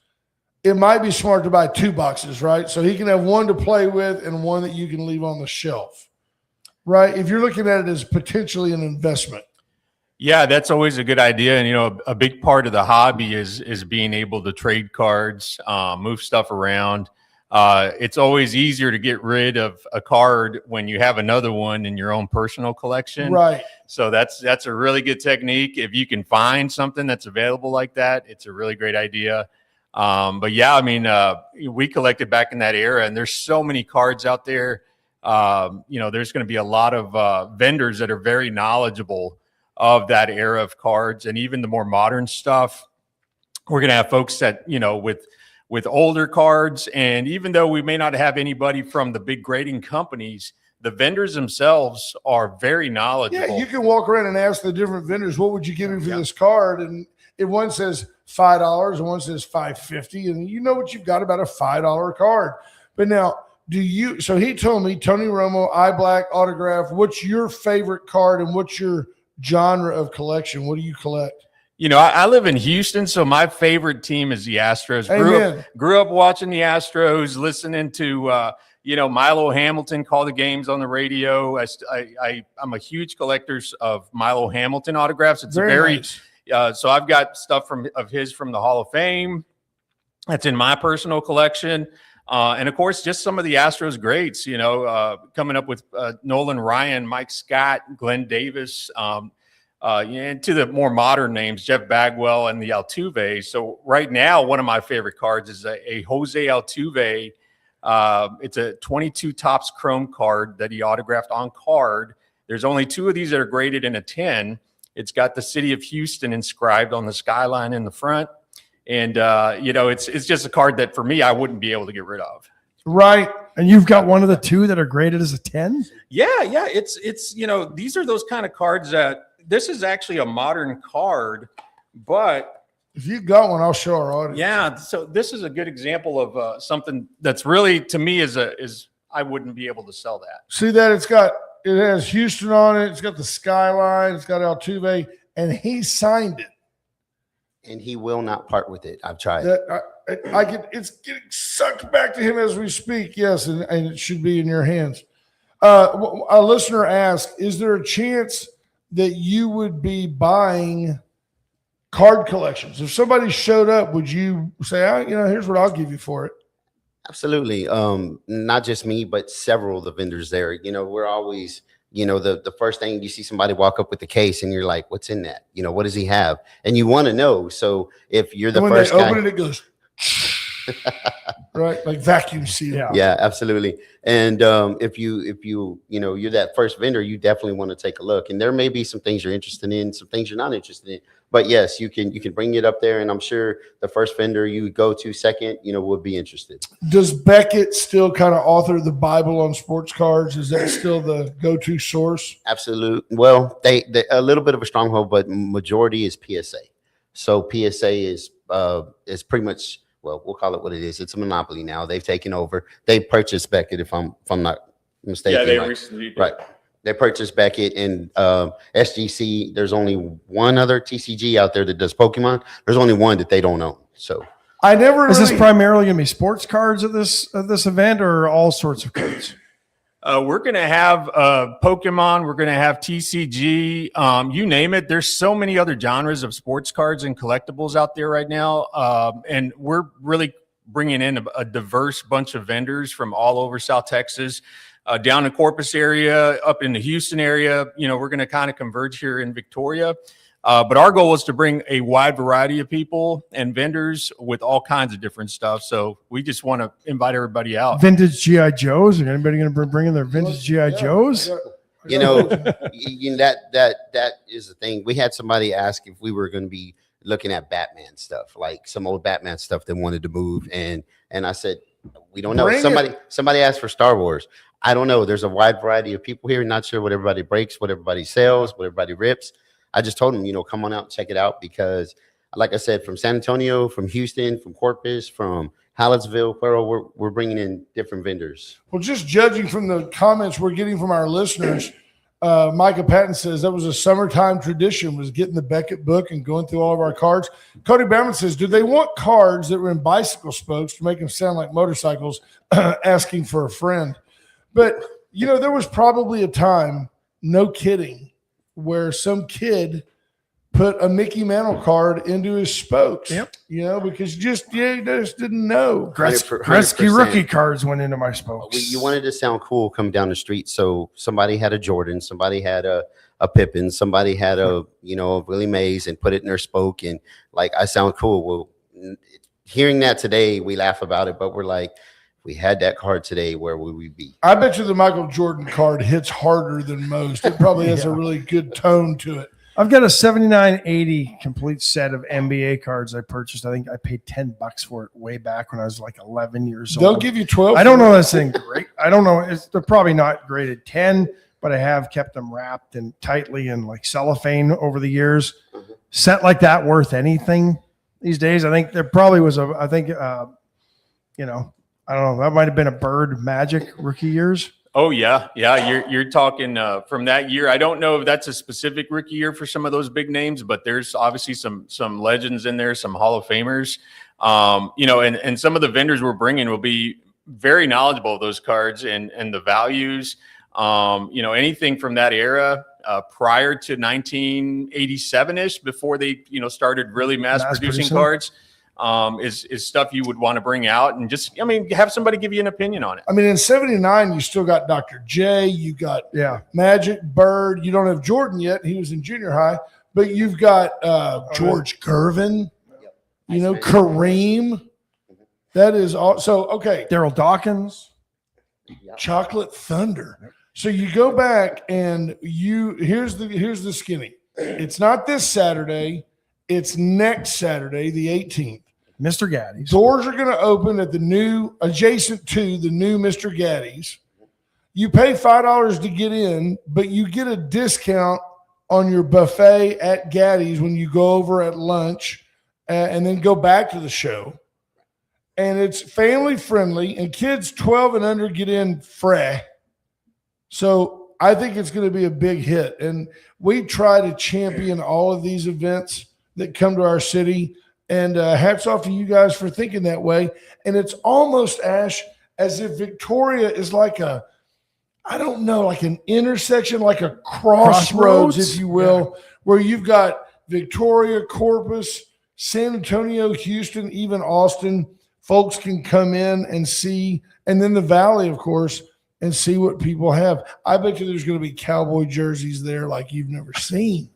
it might be smart to buy 2 boxes, right? So he can have one to play with and one that you can leave on the shelf, right? If you're looking at it as potentially an investment. Yeah, that's always a good idea. And, a big part of the hobby is being able to trade cards, move stuff around. It's always easier to get rid of a card when you have another one in your own personal collection. Right. So that's a really good technique. If you can find something that's available like that, it's a really great idea. But yeah, we collected back in that era, and there's so many cards out there. There's going to be a lot of vendors that are very knowledgeable of that era of cards, and even the more modern stuff. We're going to have folks that, with older cards, and even though we may not have anybody from the big grading companies, the vendors themselves are very knowledgeable. Yeah, you can walk around and ask the different vendors, what would you give me for this card? And if one says $5 and one says $5.50, and you know what you've got about a $5 card. But now, so he told me, Tony Romo, eye black autograph, what's your favorite card and what's your genre of collection? What do you collect? You know, I live in Houston, so my favorite team is the Astros. Grew up watching the Astros, listening to Milo Hamilton call the games on the radio. I'm a huge collector of Milo Hamilton autographs. It's very nice. So I've got stuff of his from the Hall of Fame. That's in my personal collection. And of course, just some of the Astros greats, coming up with Nolan Ryan, Mike Scott, Glenn Davis, and to the more modern names, Jeff Bagwell and the Altuve. So right now, one of my favorite cards is a Jose Altuve. It's a 22 Topps Chrome card that he autographed on card. There's only 2 of these that are graded in a 10. It's got the city of Houston inscribed on the skyline in the front. And, it's just a card that for me, I wouldn't be able to get rid of. Right. And you've got one of the 2 that are graded as a 10? Yeah. It's these are those kind of cards that this is actually a modern card, but if you got one, I'll show our audience. Yeah. So this is a good example of something that's really, to me, is I wouldn't be able to sell that. See that it has Houston on it. It's got the skyline. It's got Altuve, and he signed it. And he will not part with it. I've tried. It's getting sucked back to him as we speak. Yes, and it should be in your hands. A listener asked, is there a chance that you would be buying card collections? If somebody showed up, would you say, here's what I'll give you for it? Absolutely. Not just me, but several of the vendors there. We're always, the first thing you see somebody walk up with the case and you're like, what's in that? What does he have? And you want to know. So if you're the first guy. When they open it, it goes, right? Like vacuum seal. Yeah, absolutely. And if you're that first vendor, you definitely want to take a look. And there may be some things you're interested in, some things you're not interested in. But yes, you can bring it up there, and I'm sure the first vendor you go to second, would be interested. Does Beckett still kind of author the Bible on sports cards? Is that still the go-to source? Absolutely. Well, they a little bit of a stronghold, but majority is PSA. So PSA is pretty much, well, we'll call it what it is. It's a monopoly now. They've taken over. They purchased Beckett, if I'm not mistaken. Yeah, they recently did. Right. They purchased Beckett and SGC. There's only one other TCG out there that does Pokemon. There's only one that they don't own. So is this primarily going to be sports cards at this event, or all sorts of cards? We're going to have Pokemon. We're going to have TCG. You name it. There's so many other genres of sports cards and collectibles out there right now. And we're really bringing in a diverse bunch of vendors from all over South Texas, down in Corpus area, up in the Houston area. We're going to kind of converge here in Victoria. But our goal is to bring a wide variety of people and vendors with all kinds of different stuff. So we just want to invite everybody out. Vintage G.I. Joes? Are anybody going to bring in their vintage G.I. Joes? That is the thing. We had somebody ask if we were going to be looking at Batman stuff, like some old Batman stuff they wanted to move. And I said, we don't know. Somebody asked for Star Wars. I don't know. There's a wide variety of people here. Not sure what everybody breaks, what everybody sells, what everybody rips. I just told them, come on out and check it out, because like I said, from San Antonio, from Houston, from Corpus, from Hallettsville, we're bringing in different vendors. Well, just judging from the comments we're getting from our listeners, Micah Patton says that was a summertime tradition, was getting the Beckett book and going through all of our cards. Cody Bauman says, do they want cards that were in bicycle spokes to make them sound like motorcycles, asking for a friend? But, there was probably a time, no kidding, where some kid put a Mickey Mantle card into his spokes. Yep. Because you just didn't know. Gretzky rookie cards went into my spokes. You wanted to sound cool coming down the street. So somebody had a Jordan, somebody had a Pippen, somebody had a Willie Mays and put it in their spoke. And like, I sound cool. Well, hearing that today, we laugh about it, but we're like, if we had that card today, where would we be? I bet you the Michael Jordan card hits harder than most. It probably has a really good tone to it. I've got a 7980 complete set of NBA cards I purchased. I think I paid $10 for it way back when I was like 11 years old. They'll give you 12. I don't know this thing great. I don't know. They're probably not graded 10, but I have kept them wrapped and tightly in like cellophane over the years. set like that worth anything these days? I think there probably was I don't know, that might have been a Bird Magic rookie years. Oh yeah. You're talking from that year. I don't know if that's a specific rookie year for some of those big names, but there's obviously some legends in there, some Hall of Famers. And some of the vendors we're bringing will be very knowledgeable of those cards and the values. Anything from that era prior to 1987-ish, before they started really mass producing cards. Is stuff you would want to bring out and just, have somebody give you an opinion on it. In 79, you still got Dr. J, you got Magic, Bird. You don't have Jordan yet. He was in junior high, but you've got George Gervin, Kareem. That is all. So, okay. Daryl Dawkins. Chocolate Thunder. So you go back and here's the skinny. It's not this Saturday. It's next Saturday, the 18th. Mr. Gaddy's. Doors are going to open at adjacent to the new Mr. Gaddy's. You pay $5 to get in, but you get a discount on your buffet at Gaddy's when you go over at lunch and then go back to the show. And it's family friendly, and kids 12 and under get in free. So I think it's going to be a big hit. And we try to champion all of these events that come to our city. And hats off to you guys for thinking that way. And it's almost, Ash, as if Victoria is like an intersection, like a crossroads, if you will, where you've got Victoria, Corpus, San Antonio, Houston, even Austin. Folks can come in and see, and then the Valley, of course, and see what people have. I bet you there's going to be cowboy jerseys there like you've never seen.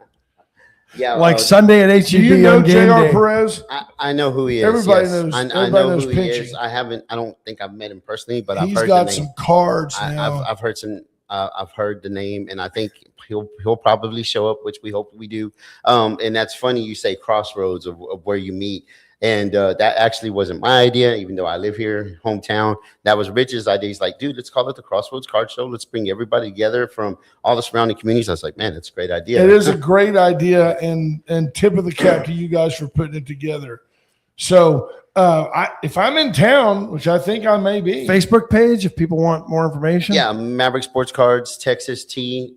Yeah, like Sunday at HEB. Do you know J.R. Perez? I know who he is. Everybody yes. knows. I Everybody know knows who he Pinchy. is. I don't think I've met him personally, but He's I've heard got the name. some cards now. I've heard some. I've heard the name, and I think he'll probably show up, which we hope we do. And that's funny you say crossroads of where you meet. And that actually wasn't my idea, even though I live here, hometown. That was Rich's idea. He's like, dude, let's call it the Crossroads Card Show. Let's bring everybody together from all the surrounding communities. I was like, man, that's a great idea. It is a great idea, and tip of the cap to you guys for putting it together. So if I'm in town, which I think I may be. Facebook page, if people want more information. Yeah, Maverick Sports Cards, Texas T.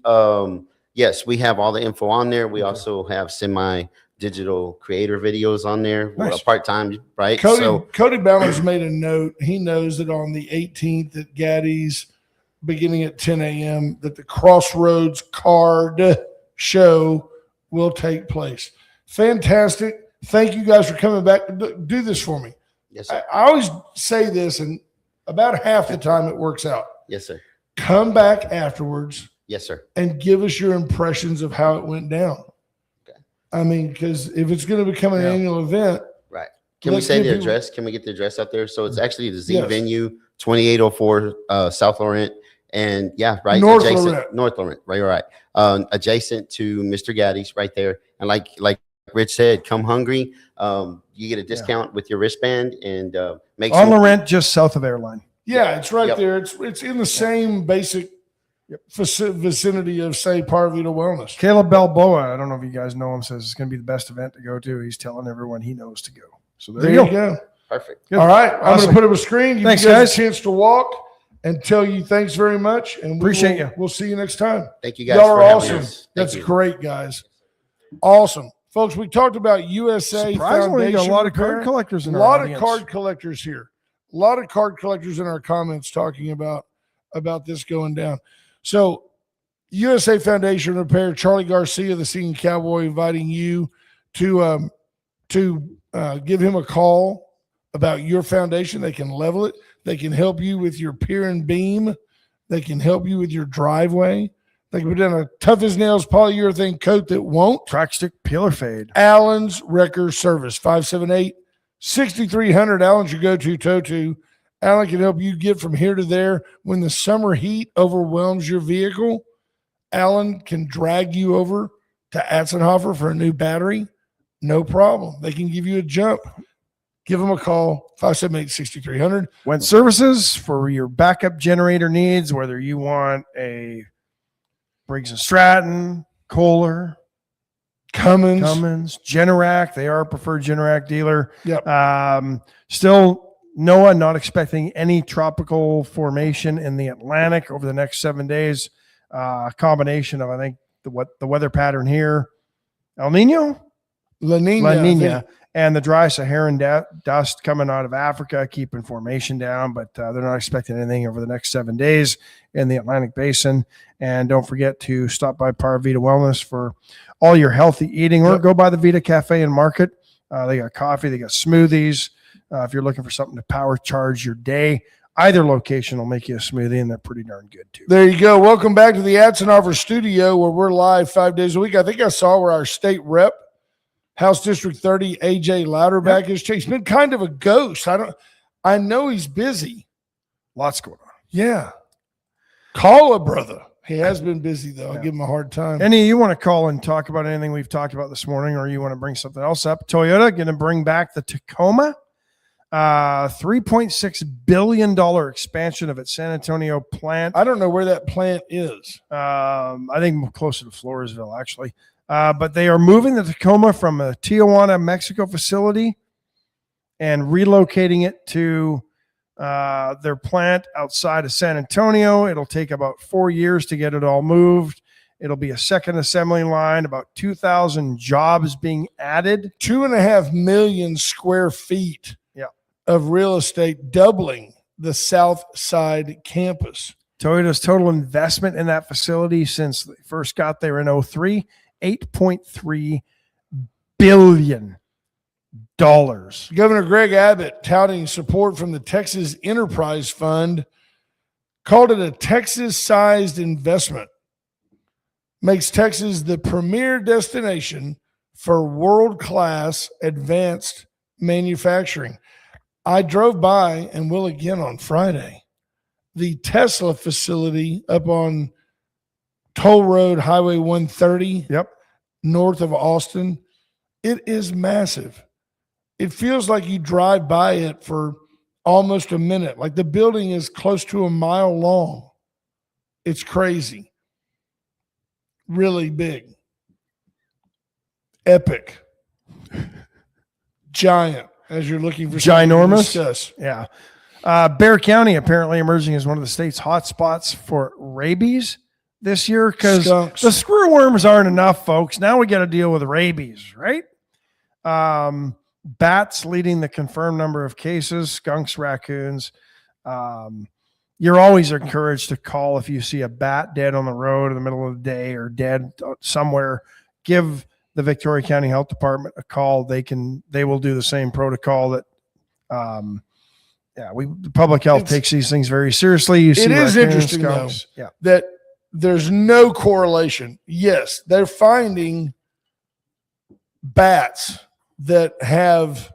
Yes, we have all the info on there. We also have digital creator videos on there. Nice. Part-time, right? Cody Ballard's made a note. He knows that on the 18th at Gaddy's, beginning at 10 a.m., that the Crossroads Card Show will take place. Fantastic. Thank you guys for coming back. Do this for me. Yes, sir. I always say this, and about half the time it works out. Yes, sir. Come back afterwards. Yes, sir. And give us your impressions of how it went down. Because if it's going to become an annual event. Right. Can we say the address? Can we get the address out there? So it's actually the Z venue, 2804 South Laurent. And North adjacent. North Laurent. Right. Adjacent to Mr. Gaddy's right there. And like Rich said, come hungry. You get a discount with your wristband and make on Laurent, just south of Airline. Yeah, it's right there. It's in the same basic vicinity of, say, Parvita Wellness. Caleb Balboa, I don't know if you guys know him, says it's going to be the best event to go to. He's telling everyone he knows to go. So there you go. Perfect. Good. All right. Awesome. I'm going to put up a screen. Give thanks, you guys guys. a chance to walk and tell you thanks very much. And appreciate you. We'll see you next time. Thank you guys. Y'all are awesome. That's great, guys. Awesome. Folks, we talked about USA Surprisingly, Foundation. A lot of card collectors in a lot of card collectors here. A lot of card collectors in our comments talking about this going down. So USA Foundation Repair, Charlie Garcia, the Singing Cowboy, inviting you to give him a call about your foundation. They can level it. They can help you with your pier and beam. They can help you with your driveway. They can put down a tough as nails polyurethane coat that won't. Track stick, peel or fade. Allen's Wrecker Service, 578-6300. Allen's your go-to tow-to. Allen can help you get from here to there when the summer heat overwhelms your vehicle. Allen can drag you over to Atzenhofer for a new battery. No problem. They can give you a jump. Give them a call, 578-6300. Went Services for your backup generator needs, whether you want a Briggs & Stratton, Kohler, Cummins. Generac. They are a preferred Generac dealer. Yep. Still, NOAA not expecting any tropical formation in the Atlantic over the next 7 days. Combination of, I think, the weather pattern here, El Nino, La Nina. La Nina, and the dry Saharan dust coming out of Africa, keeping formation down, but they're not expecting anything over the next 7 days in the Atlantic Basin. And don't forget to stop by Par Vita Wellness for all your healthy eating, or go by the Vita Cafe and Market. They got coffee, they got smoothies. If you're looking for something to power charge your day, either location will make you a smoothie, and they're pretty darn good too. There you go. Welcome back to the Atzenhofer studio, where we're live 5 days a week. I think I saw where our state rep, House District 30, AJ Louderback, is. He's been kind of a ghost. I know he's busy. Lots going on. Yeah. Call a brother. He has been busy, though. I'll give him a hard time. Any you want to call and talk about anything we've talked about this morning, or you want to bring something else up? Toyota going to bring back the Tacoma, $3.6 billion expansion of its San Antonio plant. I don't know where that plant is. I think closer to Floresville, actually. But they are moving the Tacoma from a Tijuana, Mexico facility and relocating it to their plant outside of San Antonio. It'll take about 4 years to get it all moved. It'll be a second assembly line, about 2,000 jobs being added. 2.5 million square feet of real estate, doubling the South Side campus. Toyota's total investment in that facility since they first got there in 2003, $8.3 billion. Governor Greg Abbott, touting support from the Texas Enterprise Fund, called it a Texas-sized investment. Makes Texas the premier destination for world-class advanced manufacturing. I drove by, and will again on Friday, the Tesla facility up on Toll Road Highway 130, north of Austin. It is massive. It feels like you drive by it for almost a minute. Like the building is close to a mile long. It's crazy. Really big. Epic. Giant, as you're looking for ginormous. To discuss. Yeah. Bear County apparently emerging as one of the state's hot spots for rabies this year, because the screwworms aren't enough, folks. Now we got to deal with rabies, right? Bats leading the confirmed number of cases, skunks, raccoons. You're always encouraged to call if you see a bat dead on the road in the middle of the day or dead somewhere. Give the Victoria County Health Department a call. They will do the same protocol that public health takes these things very seriously. You see, it is interesting skunks, though, that there's no correlation. Yes, they're finding bats that have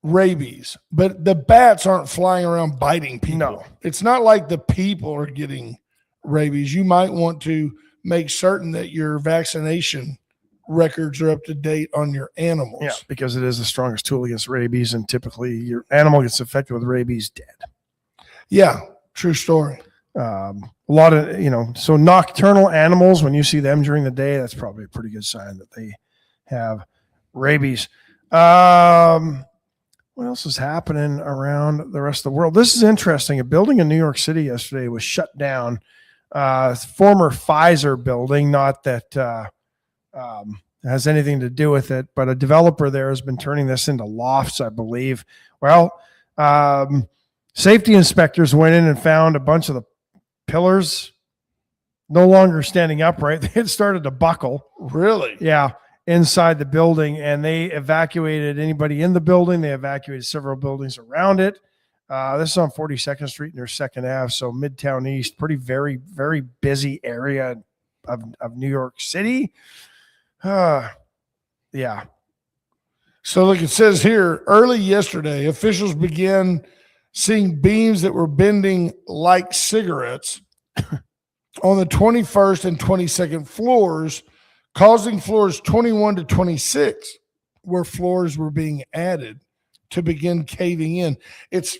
rabies, but the bats aren't flying around biting people. No. It's not like the people are getting rabies. You might want to make certain that your vaccination records are up to date on your animals. Yeah, because it is the strongest tool against rabies, and typically your animal gets infected with rabies dead. Yeah, true story. A lot of, so nocturnal animals, when you see them during the day, that's probably a pretty good sign that they have rabies. What else is happening around the rest of the world? This is interesting. A building in New York City yesterday was shut down. Former Pfizer building, not that has anything to do with it, but a developer there has been turning this into lofts, I believe. Well, safety inspectors went in and found a bunch of the pillars no longer standing upright. They had started to buckle. Really? Yeah. Inside the building, and they evacuated anybody in the building. They evacuated several buildings around it. This is on 42nd Street near 2nd Ave, so Midtown East, pretty very, very busy area of New York City. Yeah. So look, it says here, early yesterday, officials began seeing beams that were bending like cigarettes on the 21st and 22nd floors, causing floors 21 to 26, where floors were being added, to begin caving in. It's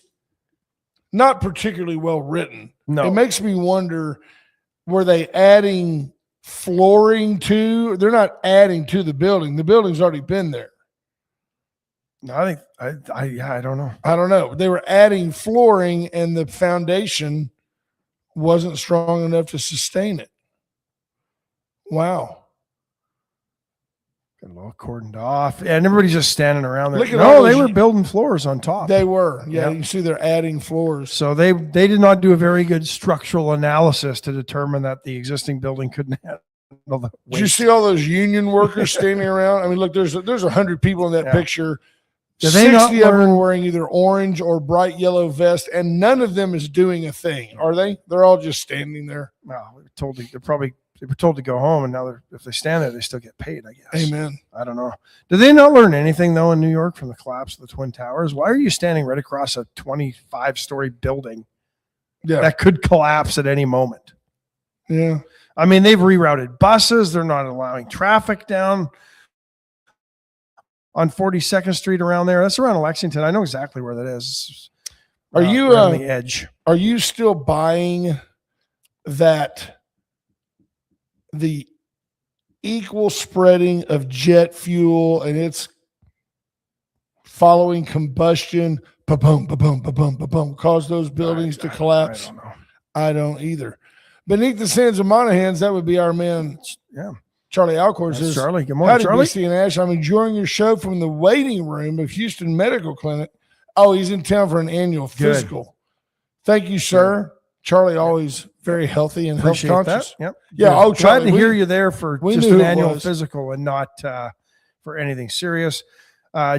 not particularly well written. No. It makes me wonder, were they adding flooring to. They're not adding to the building. The building's already been there. No, I think I don't know. I don't know. They were adding flooring, and the foundation wasn't strong enough to sustain it. Wow. Got a little cordoned off, and everybody's just standing around there. Look at all No, they those- were building floors on top. They were. Yeah, Yep. you see they're adding floors. So they did not do a very good structural analysis to determine that the existing building couldn't handle the Did you weight. see all those union workers standing around? I mean, look, there's 100 people in that Yeah. picture. Do they not 60 of them learn- are wearing either orange or bright yellow vest, and none of them is doing a thing, are they? They're all just standing there. Well, they were told to go home, and now if they stand there, they still get paid, I guess. Amen. I don't know. Did they not learn anything though in New York from the collapse of the Twin Towers? Why are you standing right across a 25-story building Yeah. that could collapse at any moment? Yeah. I mean, they've rerouted buses. They're not allowing traffic down on 42nd Street around there. That's around Lexington. I know exactly where that is. Are you, on the edge? Are you still buying that the equal spreading of jet fuel and its following combustion, ba-boom, ba-boom, ba-boom, ba-boom, cause those buildings to collapse? I don't know. I don't either. Beneath the sands of Monaghan's, that would be our man, Yeah. Charlie Alcorn. That's Says, Charlie. Good how morning, did Charlie. BC and Ash? I'm enjoying your show from the waiting room of Houston Medical Clinic. Oh, he's in town for an annual Good. physical. Thank you, sir. Charlie, always very healthy and health Appreciate conscious. that. Yep. Yeah. Good. Oh, glad Charlie, to hear you there for we just knew an who it annual was. physical and not for anything serious.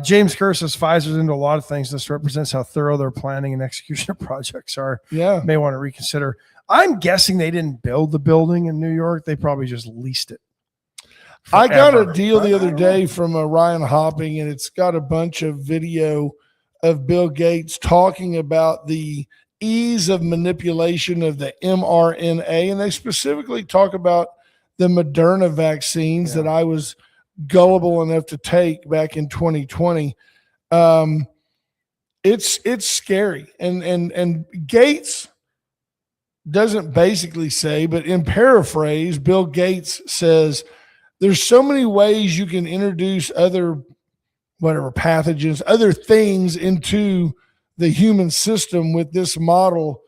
James Kerr says Pfizer's into a lot of things. This represents how thorough their planning and execution of projects are. Yeah. May want to reconsider. I'm guessing they didn't build the building in New York. They probably just leased it. I got a forever. deal But the I other don't day from Ryan Hopping, and it's got a bunch of video of Bill Gates talking about the ease of manipulation of the mRNA. And they specifically talk about the Moderna vaccines Yeah. that I was gullible enough to take back in 2020. It's scary. And Gates doesn't basically say, but in paraphrase, Bill Gates says, there's so many ways you can introduce other pathogens, other things into the human system with this model,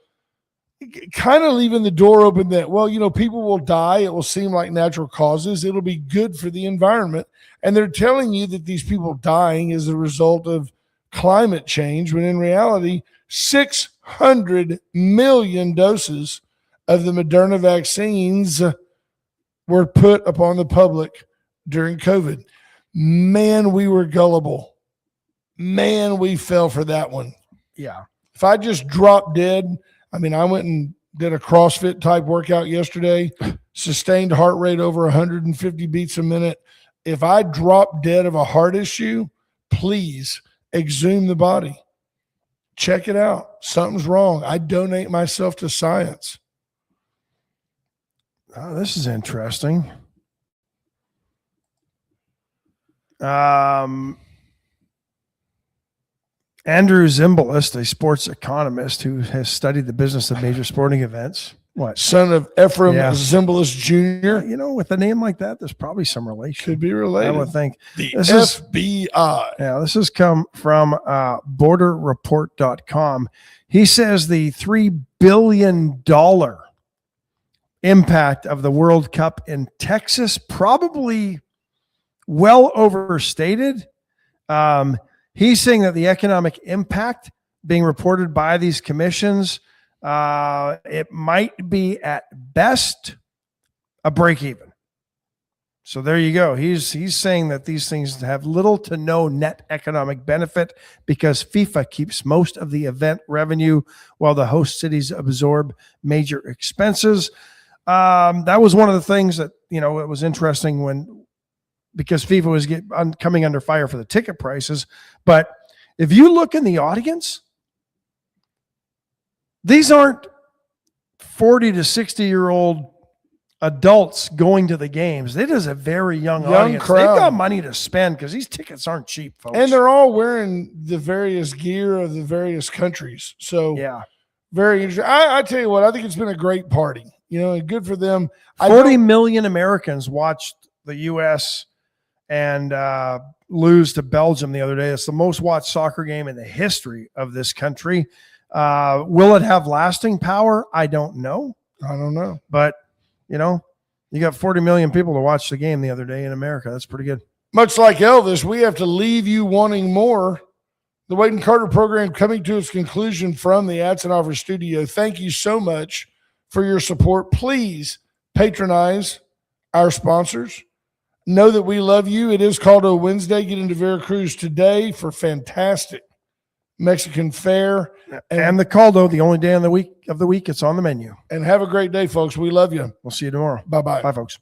kind of leaving the door open that, well, people will die. It will seem like natural causes. It'll be good for the environment. And they're telling you that these people dying is a result of climate change, when in reality, 600 million doses of the Moderna vaccines were put upon the public during COVID. Man, we were gullible. Man, we fell for that one. Yeah. If I just dropped dead, I went and did a CrossFit type workout yesterday, sustained heart rate over 150 beats a minute. If I drop dead of a heart issue, please exhume the body. Check it out. Something's wrong. I donate myself to science. Oh, this is interesting. Andrew Zimbalist, a sports economist who has studied the business of major sporting events. What? Son of Ephraim Yeah. Zimbalist Jr. With a name like that, there's probably some relation. Could be I related. would think. The This is- FBI. Yeah, this has come from borderreport.com. He says the $3 billion impact of the World Cup in Texas probably well overstated. He's saying that the economic impact being reported by these commissions, it might be at best a break even. So there you go. He's saying that these things have little to no net economic benefit because FIFA keeps most of the event revenue while the host cities absorb major expenses. That was one of the things that, it was interesting because FIFA was coming under fire for the ticket prices. But if you look in the audience, these aren't 40 to 60-year-old adults going to the games. It is a very young audience. crowd. They've got money to spend because these tickets aren't cheap, folks. And they're all wearing the various gear of the various countries. So yeah. very interesting. I tell you what, I think it's been a great party. and good for them. 40 million Americans watched the U.S. and lose to Belgium the other day. It's the most watched soccer game in the history of this country. Will it have lasting power? I don't know. But, you got 40 million people to watch the game the other day in America. That's pretty good. Much like Elvis, we have to leave you wanting more. The Wade and Carter program coming to its conclusion from the Atzenhofer studio. Thank you so much for your support. Please patronize our sponsors. Know that we love you. It is Caldo Wednesday. Get into Veracruz today for fantastic Mexican fare. And the Caldo, the only day of the week it's on the menu. And have a great day, folks. We love you. We'll see you tomorrow. Bye-bye. Bye, folks.